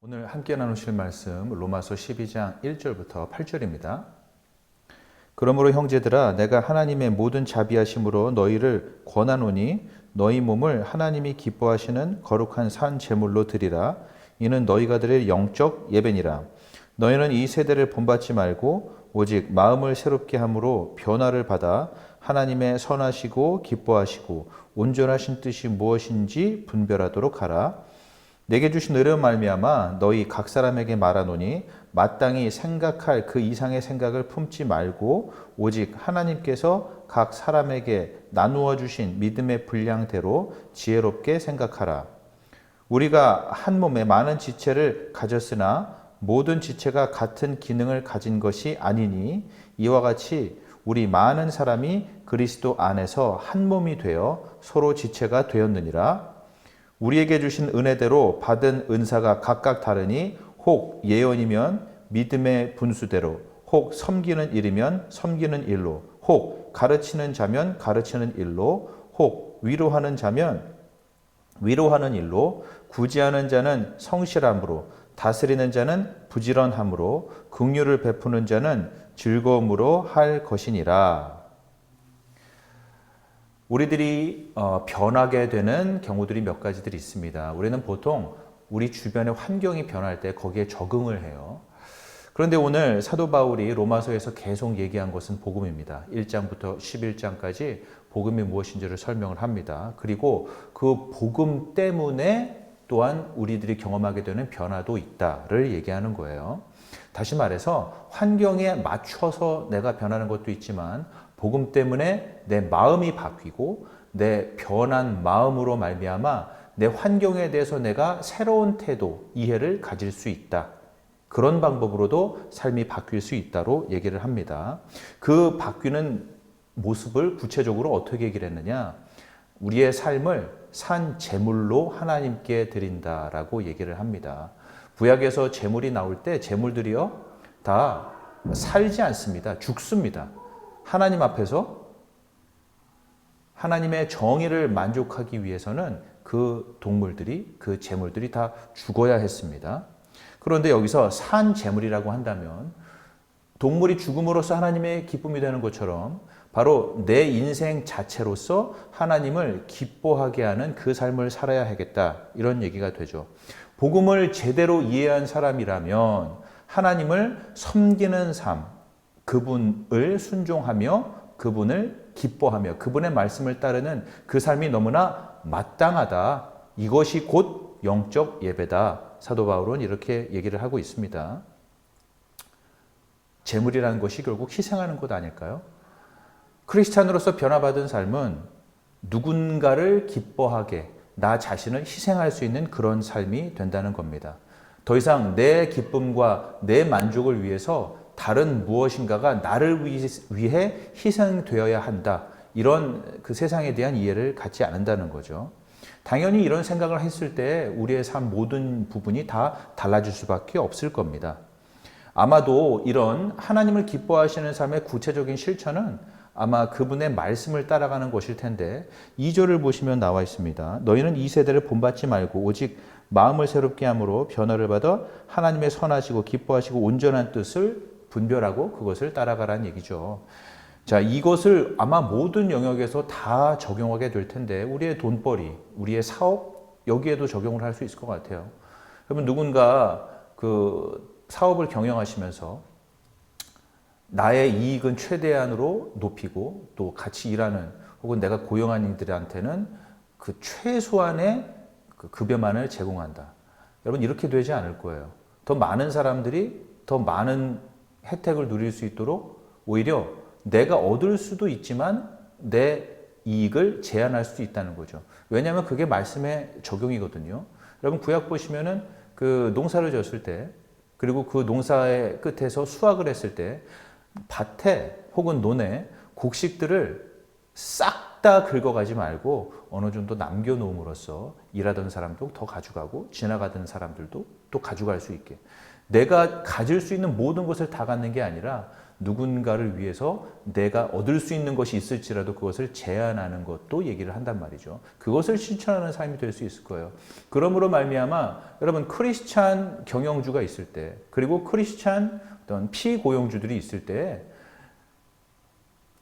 오늘 함께 나누실 말씀 로마서 12장 1절부터 8절입니다. 그러므로 형제들아 내가 하나님의 모든 자비하심으로 너희를 권하노니 너희 몸을 하나님이 기뻐하시는 거룩한 산 제물로 드리라. 이는 너희가 드릴 영적 예배니라. 너희는 이 세대를 본받지 말고 오직 마음을 새롭게 함으로 변화를 받아 하나님의 선하시고 기뻐하시고 온전하신 뜻이 무엇인지 분별하도록 하라. 내게 주신 은혜로 말미암아 너희 각 사람에게 말하노니 마땅히 생각할 그 이상의 생각을 품지 말고 오직 하나님께서 각 사람에게 나누어 주신 믿음의 분량대로 지혜롭게 생각하라. 우리가 한 몸에 많은 지체를 가졌으나 모든 지체가 같은 기능을 가진 것이 아니니 이와 같이 우리 많은 사람이 그리스도 안에서 한 몸이 되어 서로 지체가 되었느니라. 우리에게 주신 은혜대로 받은 은사가 각각 다르니 혹 예언이면 믿음의 분수대로, 혹 섬기는 일이면 섬기는 일로, 혹 가르치는 자면 가르치는 일로, 혹 위로하는 자면 위로하는 일로, 구제하는 자는 성실함으로, 다스리는 자는 부지런함으로, 긍휼을 베푸는 자는 즐거움으로 할 것이니라. 우리들이 변하게 되는 경우들이 몇 가지들이 있습니다. 우리는 보통 우리 주변의 환경이 변할 때 거기에 적응을 해요. 그런데 오늘 사도 바울이 로마서에서 계속 얘기한 것은 복음입니다. 1장부터 11장까지 복음이 무엇인지를 설명을 합니다. 그리고 그 복음 때문에 또한 우리들이 경험하게 되는 변화도 있다를 얘기하는 거예요. 다시 말해서 환경에 맞춰서 내가 변하는 것도 있지만 복음 때문에 내 마음이 바뀌고 내 변한 마음으로 말미암아 내 환경에 대해서 내가 새로운 태도, 이해를 가질 수 있다. 그런 방법으로도 삶이 바뀔 수 있다고 얘기를 합니다. 그 바뀌는 모습을 구체적으로 어떻게 얘기를 했느냐? 우리의 삶을 산 제물로 하나님께 드린다라고 얘기를 합니다. 구약에서 제물이 나올 때 제물들이요 다 살지 않습니다. 죽습니다. 하나님 앞에서 하나님의 정의를 만족하기 위해서는 그 동물들이, 그 제물들이 다 죽어야 했습니다. 그런데 여기서 산 제물이라고 한다면 동물이 죽음으로써 하나님의 기쁨이 되는 것처럼 바로 내 인생 자체로서 하나님을 기뻐하게 하는 그 삶을 살아야 하겠다. 이런 얘기가 되죠. 복음을 제대로 이해한 사람이라면 하나님을 섬기는 삶, 그분을 순종하며 그분을 기뻐하며 그분의 말씀을 따르는 그 삶이 너무나 마땅하다. 이것이 곧 영적 예배다. 사도 바울은 이렇게 얘기를 하고 있습니다. 제물이라는 것이 결국 희생하는 것 아닐까요? 크리스찬으로서 변화받은 삶은 누군가를 기뻐하게 나 자신을 희생할 수 있는 그런 삶이 된다는 겁니다. 더 이상 내 기쁨과 내 만족을 위해서 다른 무엇인가가 나를 위해 희생되어야 한다. 이런 그 세상에 대한 이해를 갖지 않는다는 거죠. 당연히 이런 생각을 했을 때 우리의 삶 모든 부분이 다 달라질 수밖에 없을 겁니다. 아마도 이런 하나님을 기뻐하시는 삶의 구체적인 실천은 아마 그분의 말씀을 따라가는 것일 텐데 2절을 보시면 나와 있습니다. 너희는 이 세대를 본받지 말고 오직 마음을 새롭게 함으로 변화를 받아 하나님의 선하시고 기뻐하시고 온전한 뜻을 분별하고 그것을 따라가라는 얘기죠. 자, 이것을 아마 모든 영역에서 다 적용하게 될 텐데 우리의 돈벌이, 우리의 사업 여기에도 적용을 할 수 있을 것 같아요. 그러면 누군가 그 사업을 경영하시면서 나의 이익은 최대한으로 높이고 또 같이 일하는 혹은 내가 고용한 이들한테는 그 최소한의 그 급여만을 제공한다. 여러분 이렇게 되지 않을 거예요. 더 많은 사람들이 더 많은 혜택을 누릴 수 있도록 오히려 내가 얻을 수도 있지만 내 이익을 제한할 수도 있다는 거죠. 왜냐하면 그게 말씀의 적용이거든요. 여러분 구약 보시면은 그 농사를 졌을 때 그리고 그 농사의 끝에서 수확을 했을 때 밭에 혹은 논에 곡식들을 싹 다 긁어가지 말고 어느 정도 남겨놓음으로써 일하던 사람도 더 가져가고 지나가던 사람들도 또 가져갈 수 있게 내가 가질 수 있는 모든 것을 다 갖는 게 아니라 누군가를 위해서 내가 얻을 수 있는 것이 있을지라도 그것을 제한하는 것도 얘기를 한단 말이죠. 그것을 실천하는 삶이 될 수 있을 거예요. 그러므로 말미암아 여러분 크리스찬 경영주가 있을 때 그리고 크리스찬 어떤 피고용주들이 있을 때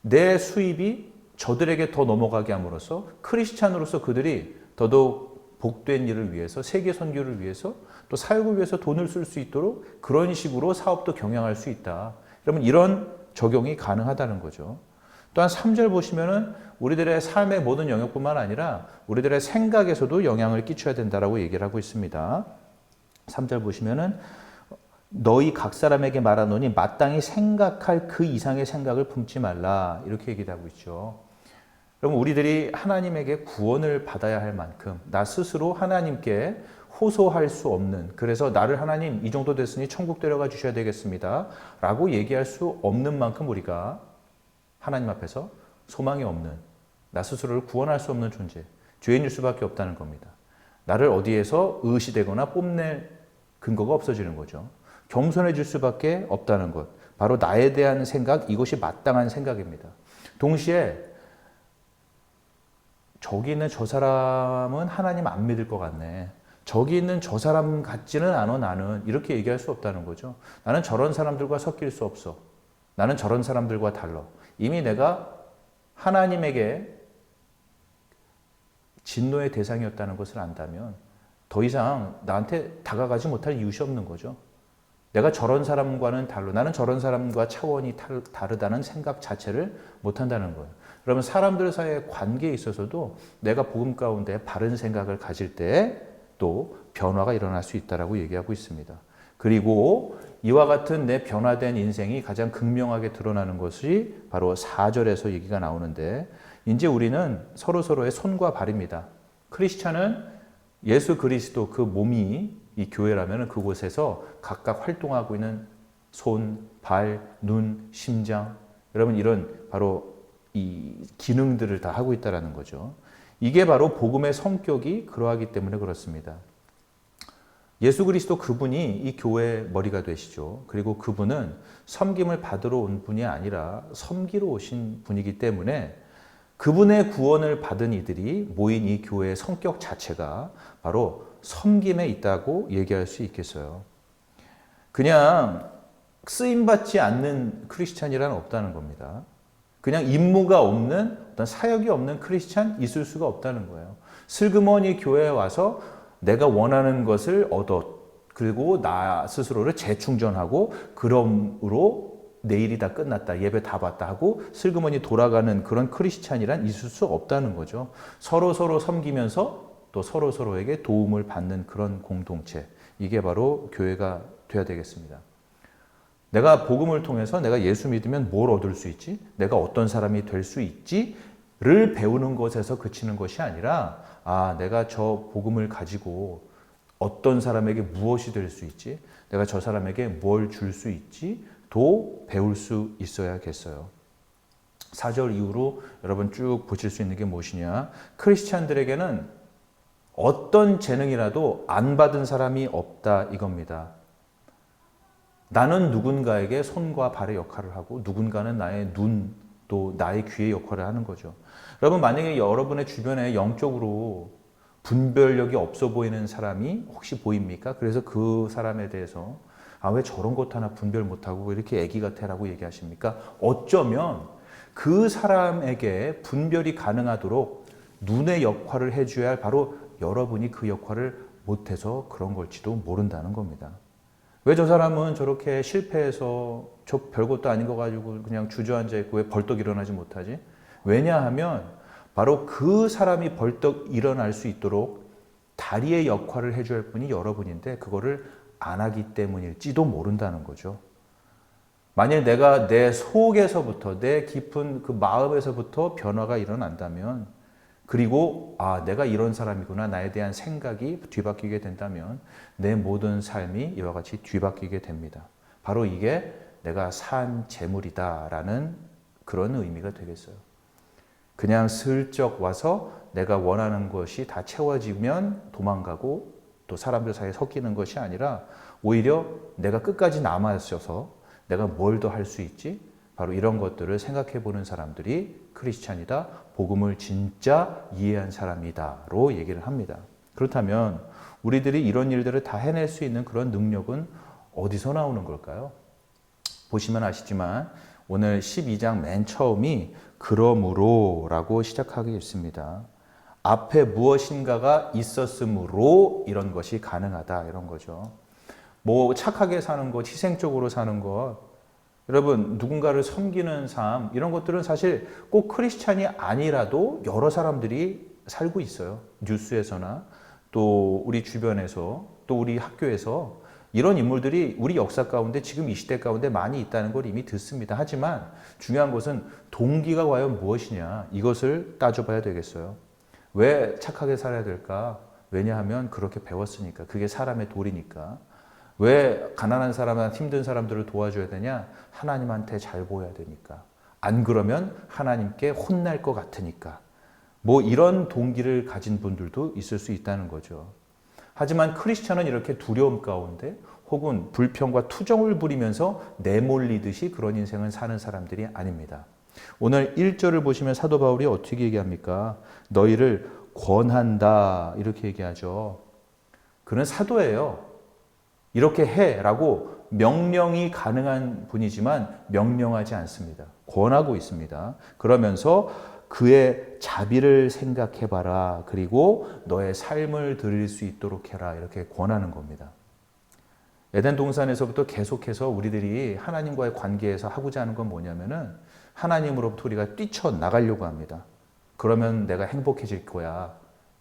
내 수입이 저들에게 더 넘어가게 함으로써 크리스찬으로서 그들이 더더욱 복된 일을 위해서 세계 선교를 위해서 또 사역을 위해서 돈을 쓸 수 있도록 그런 식으로 사업도 경영할 수 있다. 여러분 이런 적용이 가능하다는 거죠. 또한 3절 보시면은 우리들의 삶의 모든 영역뿐만 아니라 우리들의 생각에서도 영향을 끼쳐야 된다라고 얘기를 하고 있습니다. 3절 보시면은 너희 각 사람에게 말하노니 마땅히 생각할 그 이상의 생각을 품지 말라 이렇게 얘기를 하고 있죠. 여러분 우리들이 하나님에게 구원을 받아야 할 만큼 나 스스로 하나님께 호소할 수 없는 그래서 나를 하나님 이 정도 됐으니 천국 데려가 주셔야 되겠습니다 라고 얘기할 수 없는 만큼 우리가 하나님 앞에서 소망이 없는 나 스스로를 구원할 수 없는 존재 죄인일 수밖에 없다는 겁니다. 나를 어디에서 의시되거나 뽐낼 근거가 없어지는 거죠. 겸손해질 수밖에 없다는 것 바로 나에 대한 생각 이것이 마땅한 생각입니다. 동시에 저기 있는 저 사람은 하나님 안 믿을 것 같네. 저기 있는 저 사람 같지는 않아 나는 이렇게 얘기할 수 없다는 거죠. 나는 저런 사람들과 섞일 수 없어. 나는 저런 사람들과 달라. 이미 내가 하나님에게 진노의 대상이었다는 것을 안다면 더 이상 나한테 다가가지 못할 이유가 없는 거죠. 내가 저런 사람과는 달라. 나는 저런 사람과 차원이 다르다는 생각 자체를 못한다는 거예요. 그러면 사람들 사이의 관계에 있어서도 내가 복음 가운데 바른 생각을 가질 때 또 변화가 일어날 수 있다라고 얘기하고 있습니다. 그리고 이와 같은 내 변화된 인생이 가장 극명하게 드러나는 것이 바로 4절에서 얘기가 나오는데 이제 우리는 서로서로의 손과 발입니다. 크리스찬은 예수 그리스도 그 몸이 이 교회라면 그곳에서 각각 활동하고 있는 손, 발, 눈, 심장 여러분 이런 바로 이 기능들을 다 하고 있다는 거죠. 이게 바로 복음의 성격이 그러하기 때문에 그렇습니다. 예수 그리스도 그분이 이 교회의 머리가 되시죠. 그리고 그분은 섬김을 받으러 온 분이 아니라 섬기러 오신 분이기 때문에 그분의 구원을 받은 이들이 모인 이 교회의 성격 자체가 바로 섬김에 있다고 얘기할 수 있겠어요. 그냥 쓰임받지 않는 크리스찬이란 없다는 겁니다. 그냥 임무가 없는 어떤 사역이 없는 크리스찬 있을 수가 없다는 거예요. 슬그머니 교회에 와서 내가 원하는 것을 얻어 그리고 나 스스로를 재충전하고 그러므로 내일이 다 끝났다 예배 다 봤다 하고 슬그머니 돌아가는 그런 크리스찬이란 있을 수 없다는 거죠. 서로 섬기면서 또 서로에게 도움을 받는 그런 공동체 이게 바로 교회가 돼야 되겠습니다. 내가 복음을 통해서 내가 예수 믿으면 뭘 얻을 수 있지? 내가 어떤 사람이 될 수 있지?를 배우는 것에서 그치는 것이 아니라 내가 저 복음을 가지고 어떤 사람에게 무엇이 될 수 있지? 내가 저 사람에게 뭘 줄 수 있지? 도 배울 수 있어야겠어요. 4절 이후로 여러분 쭉 보실 수 있는 게 무엇이냐? 크리스찬들에게는 어떤 재능이라도 안 받은 사람이 없다 이겁니다. 나는 누군가에게 손과 발의 역할을 하고 누군가는 나의 눈, 또 나의 귀의 역할을 하는 거죠. 여러분 만약에 여러분의 주변에 영적으로 분별력이 없어 보이는 사람이 혹시 보입니까? 그래서 그 사람에 대해서 왜 저런 것 하나 분별 못하고 이렇게 애기 같아라고 얘기하십니까? 어쩌면 그 사람에게 분별이 가능하도록 눈의 역할을 해줘야 할 바로 여러분이 그 역할을 못해서 그런 걸지도 모른다는 겁니다. 왜 저 사람은 저렇게 실패해서 저 별것도 아닌 거 가지고 그냥 주저앉아 있고 왜 벌떡 일어나지 못하지? 왜냐하면 바로 그 사람이 벌떡 일어날 수 있도록 다리의 역할을 해줘야 할 분이 여러분인데 그거를 안 하기 때문일지도 모른다는 거죠. 만일 내가 내 속에서부터 내 깊은 그 마음에서부터 변화가 일어난다면 그리고 내가 이런 사람이구나 나에 대한 생각이 뒤바뀌게 된다면 내 모든 삶이 이와 같이 뒤바뀌게 됩니다. 바로 이게 내가 산 재물이다라는 그런 의미가 되겠어요. 그냥 슬쩍 와서 내가 원하는 것이 다 채워지면 도망가고 또 사람들 사이에 섞이는 것이 아니라 오히려 내가 끝까지 남아 있어서 내가 뭘 더 할 수 있지? 바로 이런 것들을 생각해 보는 사람들이 크리스찬이다, 복음을 진짜 이해한 사람이다로 얘기를 합니다. 그렇다면 우리들이 이런 일들을 다 해낼 수 있는 그런 능력은 어디서 나오는 걸까요? 보시면 아시지만 오늘 12장 맨 처음이 그러므로 라고 시작하게 있습니다. 앞에 무엇인가가 있었으므로 이런 것이 가능하다 이런 거죠. 뭐 착하게 사는 것, 희생적으로 사는 것, 여러분 누군가를 섬기는 삶 이런 것들은 사실 꼭 크리스찬이 아니라도 여러 사람들이 살고 있어요. 뉴스에서나 또 우리 주변에서 또 우리 학교에서 이런 인물들이 우리 역사 가운데 지금 이 시대 가운데 많이 있다는 걸 이미 듣습니다. 하지만 중요한 것은 동기가 과연 무엇이냐 이것을 따져봐야 되겠어요. 왜 착하게 살아야 될까? 왜냐하면 그렇게 배웠으니까. 그게 사람의 도리니까. 왜 가난한 사람이나 힘든 사람들을 도와줘야 되냐? 하나님한테 잘 보여야 되니까. 안 그러면 하나님께 혼날 것 같으니까. 뭐 이런 동기를 가진 분들도 있을 수 있다는 거죠. 하지만 크리스천은 이렇게 두려움 가운데 혹은 불평과 투정을 부리면서 내몰리듯이 그런 인생을 사는 사람들이 아닙니다. 오늘 1절을 보시면 사도 바울이 어떻게 얘기합니까? 너희를 권한다 이렇게 얘기하죠. 그는 사도예요. 이렇게 해라고 명령이 가능한 분이지만 명령하지 않습니다. 권하고 있습니다. 그러면서 그의 자비를 생각해봐라. 그리고 너의 삶을 드릴 수 있도록 해라. 이렇게 권하는 겁니다. 에덴 동산에서부터 계속해서 우리들이 하나님과의 관계에서 하고자 하는 건 뭐냐면은 하나님으로부터 우리가 뛰쳐나가려고 합니다. 그러면 내가 행복해질 거야.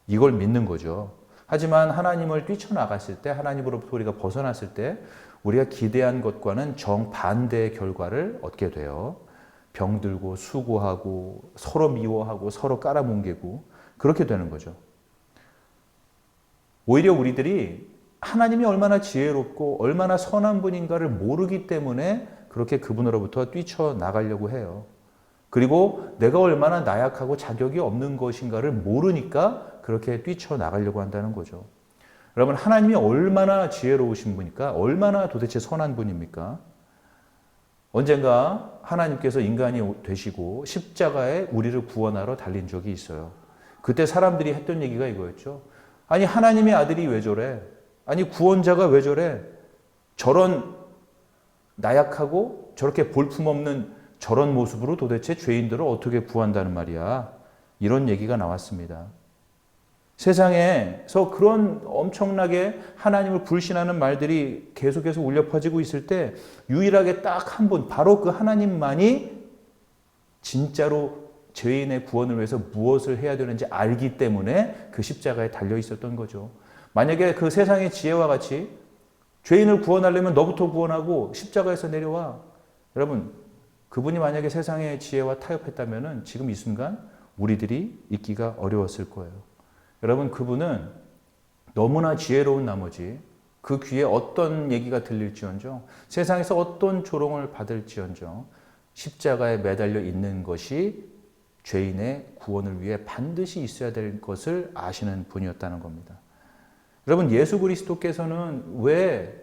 이걸 믿는 거죠. 하지만 하나님을 뛰쳐나갔을 때, 하나님으로부터 우리가 벗어났을 때 우리가 기대한 것과는 정반대의 결과를 얻게 돼요. 병들고 수고하고 서로 미워하고 서로 깔아뭉개고 그렇게 되는 거죠. 오히려 우리들이 하나님이 얼마나 지혜롭고 얼마나 선한 분인가를 모르기 때문에 그렇게 그분으로부터 뛰쳐나가려고 해요. 그리고 내가 얼마나 나약하고 자격이 없는 것인가를 모르니까 그렇게 뛰쳐나가려고 한다는 거죠. 여러분, 하나님이 얼마나 지혜로우신 분입니까? 얼마나 도대체 선한 분입니까? 언젠가 하나님께서 인간이 되시고 십자가에 우리를 구원하러 달린 적이 있어요. 그때 사람들이 했던 얘기가 이거였죠. 아니, 하나님의 아들이 왜 저래? 아니, 구원자가 왜 저래? 저런 나약하고 저렇게 볼품없는 저런 모습으로 도대체 죄인들을 어떻게 구한다는 말이야. 이런 얘기가 나왔습니다. 세상에서 그런 엄청나게 하나님을 불신하는 말들이 계속해서 울려 퍼지고 있을 때 유일하게 딱 한 분, 바로 그 하나님만이 진짜로 죄인의 구원을 위해서 무엇을 해야 되는지 알기 때문에 그 십자가에 달려 있었던 거죠. 만약에 그 세상의 지혜와 같이 죄인을 구원하려면 너부터 구원하고 십자가에서 내려와. 여러분, 그분이 만약에 세상의 지혜와 타협했다면 지금 이 순간 우리들이 있기가 어려웠을 거예요. 여러분, 그분은 너무나 지혜로운 나머지 그 귀에 어떤 얘기가 들릴지언정, 세상에서 어떤 조롱을 받을지언정 십자가에 매달려 있는 것이 죄인의 구원을 위해 반드시 있어야 될 것을 아시는 분이었다는 겁니다. 여러분, 예수 그리스도께서는 왜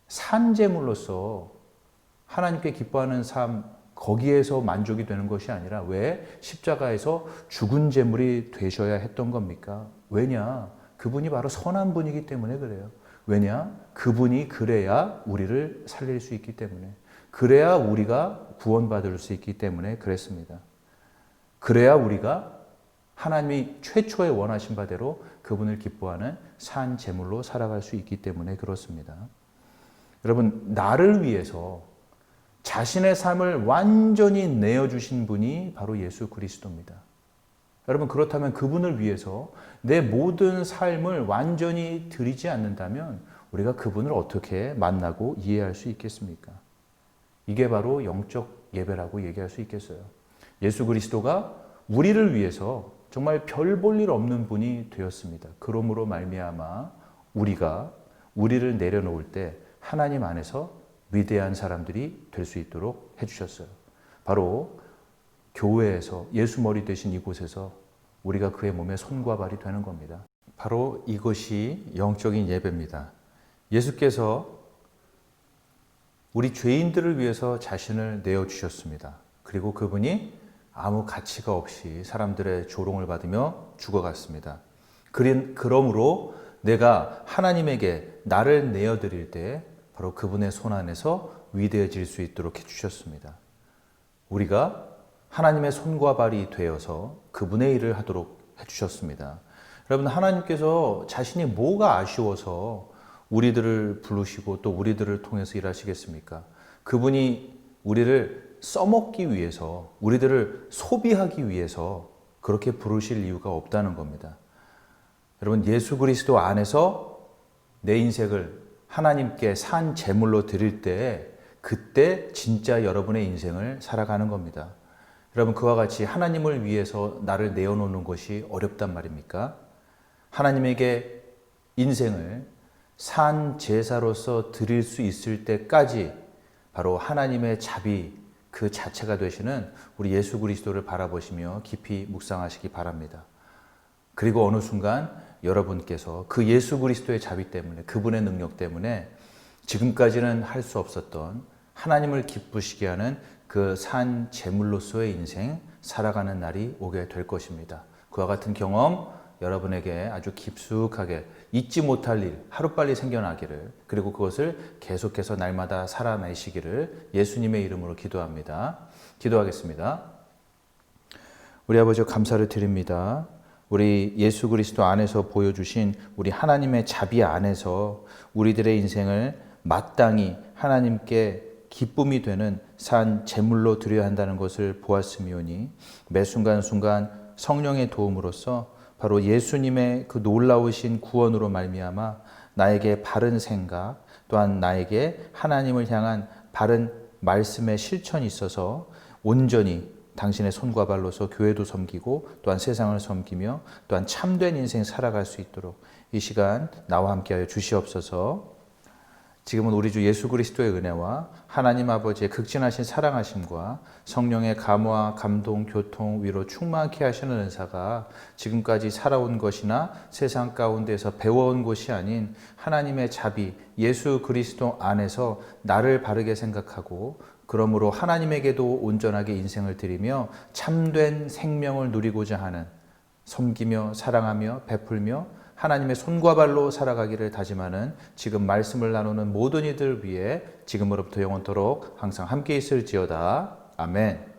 산제물로서 하나님께 기뻐하는 삶, 거기에서 만족이 되는 것이 아니라 왜 십자가에서 죽은 제물이 되셔야 했던 겁니까? 왜냐? 그분이 바로 선한 분이기 때문에 그래요. 왜냐? 그분이 그래야 우리를 살릴 수 있기 때문에, 그래야 우리가 구원받을 수 있기 때문에 그랬습니다. 그래야 우리가 하나님이 최초에 원하신 바대로 그분을 기뻐하는 산 제물로 살아갈 수 있기 때문에 그렇습니다. 여러분, 나를 위해서 자신의 삶을 완전히 내어주신 분이 바로 예수 그리스도입니다. 여러분, 그렇다면 그분을 위해서 내 모든 삶을 완전히 드리지 않는다면 우리가 그분을 어떻게 만나고 이해할 수 있겠습니까? 이게 바로 영적 예배라고 얘기할 수 있겠어요. 예수 그리스도가 우리를 위해서 정말 별 볼 일 없는 분이 되었습니다. 그러므로 말미암아 우리가 우리를 내려놓을 때 하나님 안에서 위대한 사람들이 될 수 있도록 해주셨어요. 바로 교회에서 예수 머리 되신 이곳에서 우리가 그의 몸에 손과 발이 되는 겁니다. 바로 이것이 영적인 예배입니다. 예수께서 우리 죄인들을 위해서 자신을 내어주셨습니다. 그리고 그분이 아무 가치가 없이 사람들의 조롱을 받으며 죽어갔습니다. 그러므로 내가 하나님에게 나를 내어드릴 때 바로 그분의 손 안에서 위대해질 수 있도록 해주셨습니다. 우리가 하나님의 손과 발이 되어서 그분의 일을 하도록 해주셨습니다. 여러분, 하나님께서 자신이 뭐가 아쉬워서 우리들을 부르시고 또 우리들을 통해서 일하시겠습니까? 그분이 우리를 써먹기 위해서, 우리들을 소비하기 위해서 그렇게 부르실 이유가 없다는 겁니다. 여러분, 예수 그리스도 안에서 내 인생을 하나님께 산 제물로 드릴 때 그때 진짜 여러분의 인생을 살아가는 겁니다. 여러분, 그와 같이 하나님을 위해서 나를 내어놓는 것이 어렵단 말입니까? 하나님에게 인생을 산 제사로서 드릴 수 있을 때까지 바로 하나님의 자비 그 자체가 되시는 우리 예수 그리스도를 바라보시며 깊이 묵상하시기 바랍니다. 그리고 어느 순간 여러분께서 그 예수 그리스도의 자비 때문에, 그분의 능력 때문에 지금까지는 할 수 없었던 하나님을 기쁘시게 하는 그 산 제물로서의 인생 살아가는 날이 오게 될 것입니다. 그와 같은 경험 여러분에게 아주 깊숙하게 잊지 못할 일 하루빨리 생겨나기를, 그리고 그것을 계속해서 날마다 살아내시기를 예수님의 이름으로 기도합니다. 기도하겠습니다. 우리 아버지, 감사를 드립니다. 우리 예수 그리스도 안에서 보여주신 우리 하나님의 자비 안에서 우리들의 인생을 마땅히 하나님께 기쁨이 되는 산 제물로 드려야 한다는 것을 보았으미오니 매 순간순간 성령의 도움으로써 바로 예수님의 그 놀라우신 구원으로 말미암아 나에게 바른 생각, 또한 나에게 하나님을 향한 바른 말씀의 실천이 있어서 온전히 당신의 손과 발로서 교회도 섬기고 또한 세상을 섬기며 또한 참된 인생 살아갈 수 있도록 이 시간 나와 함께하여 주시옵소서. 지금은 우리 주 예수 그리스도의 은혜와 하나님 아버지의 극진하신 사랑하심과 성령의 감화, 감동, 교통, 위로 충만케 하시는 은사가 지금까지 살아온 것이나 세상 가운데서 배워온 것이 아닌 하나님의 자비, 예수 그리스도 안에서 나를 바르게 생각하고 그러므로 하나님에게도 온전하게 인생을 드리며 참된 생명을 누리고자 하는, 섬기며 사랑하며 베풀며 하나님의 손과 발로 살아가기를 다짐하는 지금 말씀을 나누는 모든 이들 위해 지금으로부터 영원토록 항상 함께 있을지어다. 아멘.